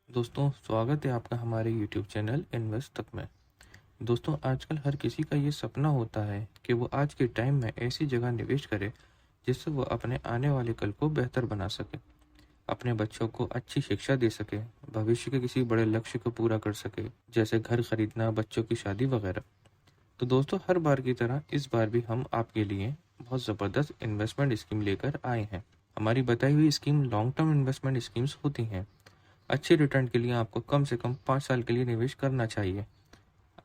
दोस्तों, स्वागत है आपका हमारे YouTube चैनल इन्वेस्ट तक में। दोस्तों, आजकल हर किसी का ये सपना होता है कि वो आज के टाइम में ऐसी जगह निवेश करे जिससे वो अपने आने वाले कल को बेहतर बना सके, अपने बच्चों को अच्छी शिक्षा दे सके, भविष्य के किसी बड़े लक्ष्य को पूरा कर सके, जैसे घर खरीदना, बच्चों की शादी वगैरह। तो दोस्तों, हर बार की तरह इस बार भी हम आपके लिए बहुत ज़बरदस्त इन्वेस्टमेंट स्कीम लेकर आए हैं। हमारी बताई हुई scheme long term investment schemes होती हैं। अच्छे रिटर्न के लिए आपको कम से कम 5 साल के लिए निवेश करना चाहिए।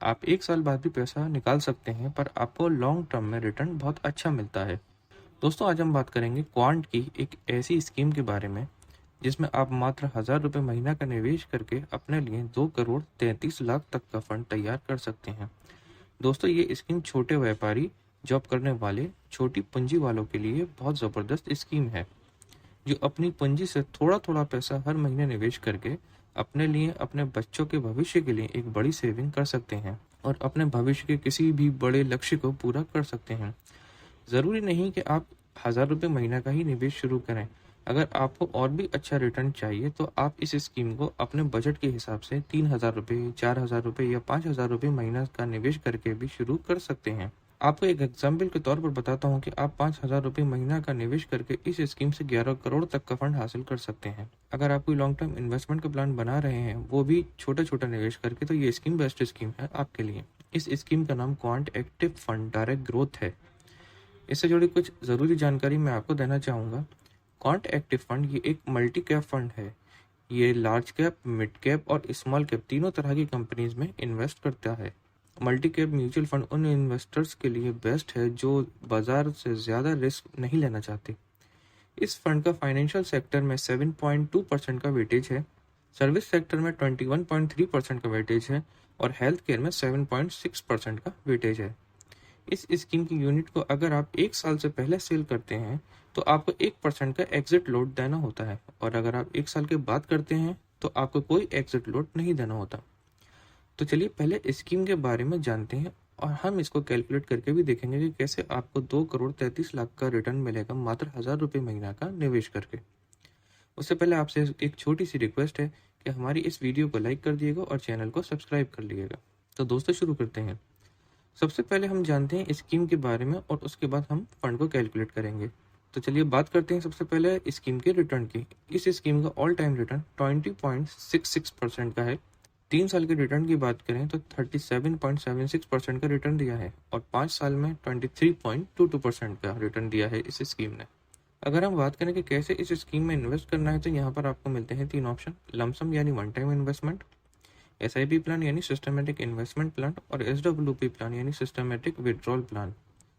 आप 1 साल बाद भी पैसा निकाल सकते हैं, पर आपको लॉन्ग टर्म में रिटर्न बहुत अच्छा मिलता है। दोस्तों, आज हम बात करेंगे क्वांट की एक ऐसी स्कीम के बारे में जिसमें आप मात्र 1000 रुपये महीना का निवेश करके अपने लिए 2 करोड़ 33 लाख तक का फंड तैयार कर सकते हैं। दोस्तों, ये स्कीम छोटे व्यापारी, जॉब करने वाले, छोटी पूंजी वालों के लिए बहुत ज़बरदस्त स्कीम है, जो अपनी पूंजी से थोड़ा थोड़ा पैसा हर महीने निवेश करके अपने लिए, अपने बच्चों के भविष्य के लिए एक बड़ी सेविंग कर सकते हैं और अपने भविष्य के किसी भी बड़े लक्ष्य को पूरा कर सकते हैं। ज़रूरी नहीं कि आप 1000 रुपये महीना का ही निवेश शुरू करें। अगर आपको और भी अच्छा रिटर्न चाहिए तो आप इस स्कीम को अपने बजट के हिसाब से 3000 रुपये, 4000 रुपये या 5000 रुपये महीना का निवेश करके भी शुरू कर सकते हैं। आपको एक एग्जाम्पल के तौर पर बताता हूँ कि आप 5000 रुपये महीना का निवेश करके इस स्कीम से 11 करोड़ तक का फंड हासिल कर सकते हैं। अगर आप कोई लॉन्ग टर्म इन्वेस्टमेंट का प्लान बना रहे हैं, वो भी छोटा छोटा निवेश करके, तो ये स्कीम बेस्ट स्कीम है आपके लिए। इस स्कीम का नाम quant active fund direct growth है। इससे जुड़ी कुछ ज़रूरी जानकारी मैं आपको देना चाहूँगा। क्वांट एक्टिव फंड ये एक मल्टी कैप फंड है। ये लार्ज कैप, मिड कैप और स्मॉल कैप तीनों तरह की कंपनीज में इन्वेस्ट करता है। मल्टी कैप म्यूचुअल फंड उन इन्वेस्टर्स के लिए बेस्ट है जो बाजार से ज़्यादा रिस्क नहीं लेना चाहते। इस फंड का फाइनेंशियल सेक्टर में 7.2% का वेटेज है, सर्विस सेक्टर में 21.3% का वेटेज है और हेल्थ केयर में 7.6% का वेटेज है। इस स्कीम की यूनिट को अगर आप 1 साल से पहले सेल करते हैं तो आपको 1% का एग्जिट लोड देना होता है, और अगर आप 1 साल के बाद करते हैं तो आपको कोई एग्जिट लोड नहीं देना होता। तो चलिए पहले स्कीम के बारे में जानते हैं और हम इसको कैलकुलेट करके भी देखेंगे कि कैसे आपको 2 करोड़ 33 लाख का रिटर्न मिलेगा मात्र 1000 रुपये महीना का निवेश करके। उससे पहले आपसे एक छोटी सी रिक्वेस्ट है कि हमारी इस वीडियो को लाइक कर दिएगा और चैनल को सब्सक्राइब कर लीजिएगा। तो दोस्तों, शुरू करते हैं। सबसे पहले हम जानते हैं स्कीम के बारे में और उसके बाद हम फंड को कैलकुलेट करेंगे। तो चलिए बात करते हैं सबसे पहले स्कीम के रिटर्न की। इस स्कीम का ऑल टाइम रिटर्न 20.66% का है। 3 साल के रिटर्न की बात करें तो 37.76% का रिटर्न दिया है और 5 साल में 23.22% का रिटर्न दिया है इस स्कीम ने। अगर हम बात करें कि कैसे इस स्कीम में इन्वेस्ट करना है, तो यहाँ पर आपको मिलते हैं 3 ऑप्शन: लमसम यानी one time investment, SIP plan यानी सिस्टमेटिक इन्वेस्टमेंट प्लान, और SWP प्लान यानी सिस्टमेटिक विड्रॉल प्लान।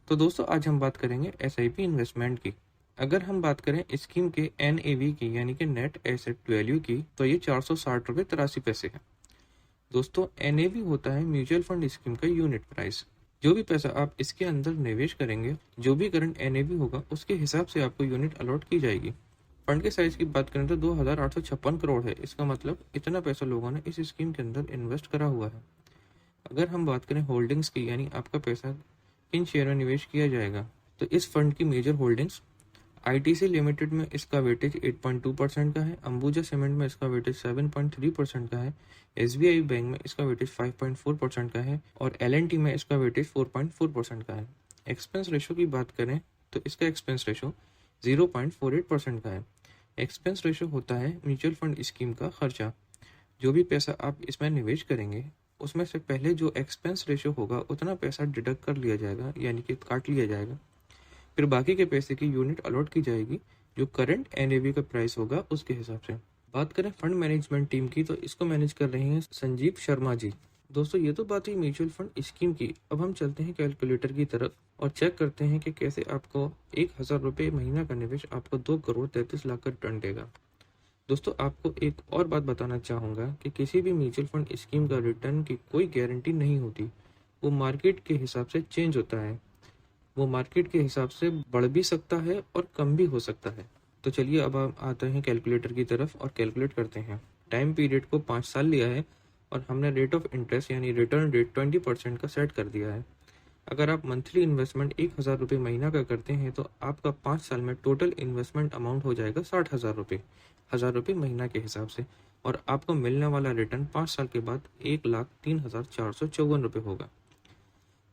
तो दोस्तों, आज हम बात करेंगे SIP इन्वेस्टमेंट की। अगर हम बात करें स्कीम के NAV की यानी कि नेट एसेट वैल्यू की, तो ये 460 रुपये 83 पैसे है। दोस्तों, NAV होता है म्यूचुअल फंड स्कीम का यूनिट प्राइस। जो भी पैसा आप इसके अंदर निवेश करेंगे, जो भी करंट NAV होगा, उसके हिसाब से आपको यूनिट अलॉट की जाएगी। फंड के साइज की बात करें तो 2856 करोड़ है। इसका मतलब इतना पैसा लोगों ने इस स्कीम के अंदर इन्वेस्ट करा हुआ है। अगर हम बात करें होल्डिंग्स की, यानी आपका पैसा किन शेयर में निवेश किया जाएगा, तो इस फंड की मेजर होल्डिंग्स: ITC लिमिटेड में इसका वेटेज 8.2% का है, अंबुजा सीमेंट में इसका वेटेज 7.3% का है, SBI बैंक में इसका वेटेज 5.4% का है और LNT में इसका वेटेज 4.4% का है। एक्सपेंस रेशो की बात करें तो इसका एक्सपेंस रेशो 0.48% का है। एक्सपेंस रेशो होता है म्यूचुअल फंड स्कीम का खर्चा। जो भी पैसा आप इसमें निवेश करेंगे, उसमें से पहले जो एक्सपेंस रेशो होगा उतना पैसा डिडक्ट कर लिया जाएगा, यानी कि काट लिया जाएगा। फिर बाकी के पैसे की यूनिट अलॉट की जाएगी जो करंट NAV का प्राइस होगा उसके हिसाब से। बात करें फंड मैनेजमेंट टीम की, तो इसको मैनेज कर रहे हैं संजीव शर्मा जी। दोस्तों, ये तो बात हुई म्यूचुअल फंड स्कीम की। अब हम चलते हैं कैलकुलेटर की तरफ और चेक करते हैं कि कैसे आपको 1000 रुपये महीना का निवेश आपको 2 करोड़ 33 लाख का रिटर्न देगा। दोस्तों, आपको एक और बात बताना चाहूँगा कि किसी भी म्यूचुअल फंड स्कीम का रिटर्न की कोई गारंटी नहीं होती। वो मार्केट के हिसाब से चेंज होता है। वो मार्केट के हिसाब से बढ़ भी सकता है और कम भी हो सकता है। तो चलिए अब हम आते हैं कैलकुलेटर की तरफ और कैलकुलेट करते हैं। टाइम पीरियड को 5 साल लिया है और हमने रेट ऑफ इंटरेस्ट यानी रिटर्न रेट 20% का सेट कर दिया है। अगर आप मंथली इन्वेस्टमेंट 1000 रुपये महीना का करते हैं तो आपका 5 साल में टोटल इन्वेस्टमेंट अमाउंट हो जाएगा 60,000 रुपये, 1000 रुपये महीना के हिसाब से। और आपको मिलने वाला रिटर्न 5 साल के बाद 1,03,454 रुपये होगा।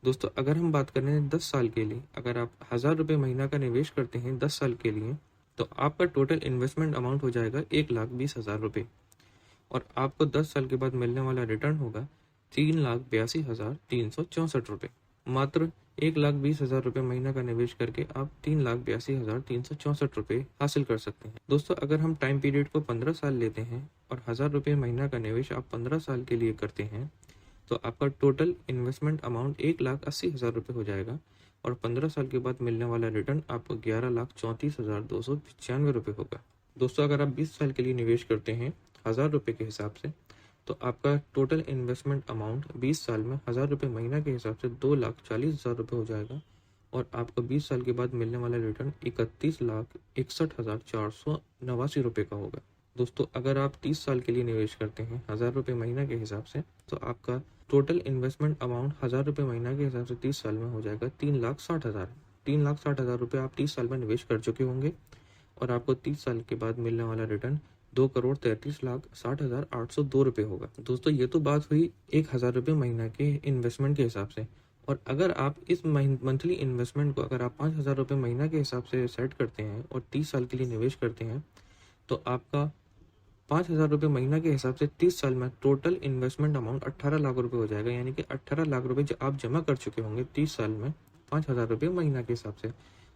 दोस्तों अगर हम बात करें 10 साल के लिए, अगर आप 1,000 रुपये महीना का निवेश करते हैं 10 साल के लिए, तो आपका टोटल इन्वेस्टमेंट अमाउंट हो जाएगा 1,20,000 रुपये और आपको 10 साल के बाद मिलने वाला रिटर्न होगा 3,82,364 रुपये। मात्र 1,20,000 रुपये महीना का निवेश करके आप 3,82,364 रुपये हासिल कर सकते हैं। दोस्तों अगर हम टाइम पीरियड को 15 साल लेते हैं और 1,000 रुपये महीना का निवेश आप 15 साल के लिए करते हैं, तो आपका टोटल इन्वेस्टमेंट अमाउंट 1,80,000 रुपये हो जाएगा और 15 साल के बाद मिलने वाला रिटर्न आपको 11,34,295 रुपये होगा। दोस्तों अगर आप 20 साल के लिए निवेश करते हैं 1,000 रुपये के हिसाब से, तो आपका टोटल इन्वेस्टमेंट अमाउंट 20 साल में 1,000 रुपये महीना के हिसाब से 2,40,000 रुपये हो जाएगा और आपको 20 साल के बाद मिलने वाला रिटर्न 31,61,489 रुपये का होगा। दोस्तों अगर आप 30 साल के लिए निवेश करते हैं 1,000 रुपये महीना के हिसाब से, तो आपका टोटल इन्वेस्टमेंट अमाउंट 1,000 रुपये महीना के हिसाब से 30 साल में हो जाएगा 3,60,000 रुपये आप 30 साल में निवेश कर चुके होंगे और आपको 30 साल के बाद मिलने वाला रिटर्न 2,33,60,802 रुपये होगा। दोस्तों ये तो बात हुई 1,000 रुपये महीना के इन्वेस्टमेंट के हिसाब से, और अगर आप इस मंथली इन्वेस्टमेंट को अगर आप 5,000 रुपये महीना के हिसाब से सेट करते हैं और 30 साल के लिए निवेश करते हैं, तो आपका 5,000 रुपये महीना के हिसाब से 30 साल में टोटल इन्वेस्टमेंट अमाउंट 18 लाख रुपये हो जाएगा। यानी कि 18 लाख रुपये जो आप जमा कर चुके होंगे 30 साल में 5,000 रुपये महीना के हिसाब से,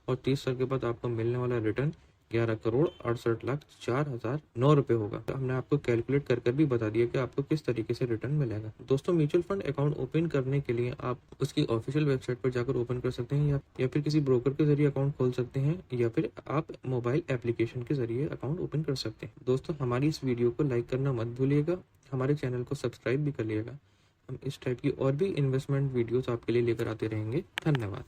और 30 साल के बाद आपको मिलने वाला रिटर्न 11,68,04,009 रुपये होगा। तो हमने आपको कैलकुलेट कर भी बता दिया कि आपको किस तरीके से रिटर्न मिलेगा। दोस्तों म्यूचुअल फंड अकाउंट ओपन करने के लिए आप उसकी ऑफिशियल वेबसाइट पर जाकर ओपन कर सकते हैं या फिर किसी ब्रोकर के जरिए अकाउंट खोल सकते हैं, या फिर आप मोबाइल एप्लीकेशन के जरिए अकाउंट ओपन कर सकते हैं। दोस्तों हमारी इस वीडियो को लाइक करना मत भूलिएगा, हमारे चैनल को सब्सक्राइब भी कर लिएगा। हम इस टाइप की और भी इन्वेस्टमेंट वीडियोस आपके लिए लेकर आते रहेंगे। धन्यवाद।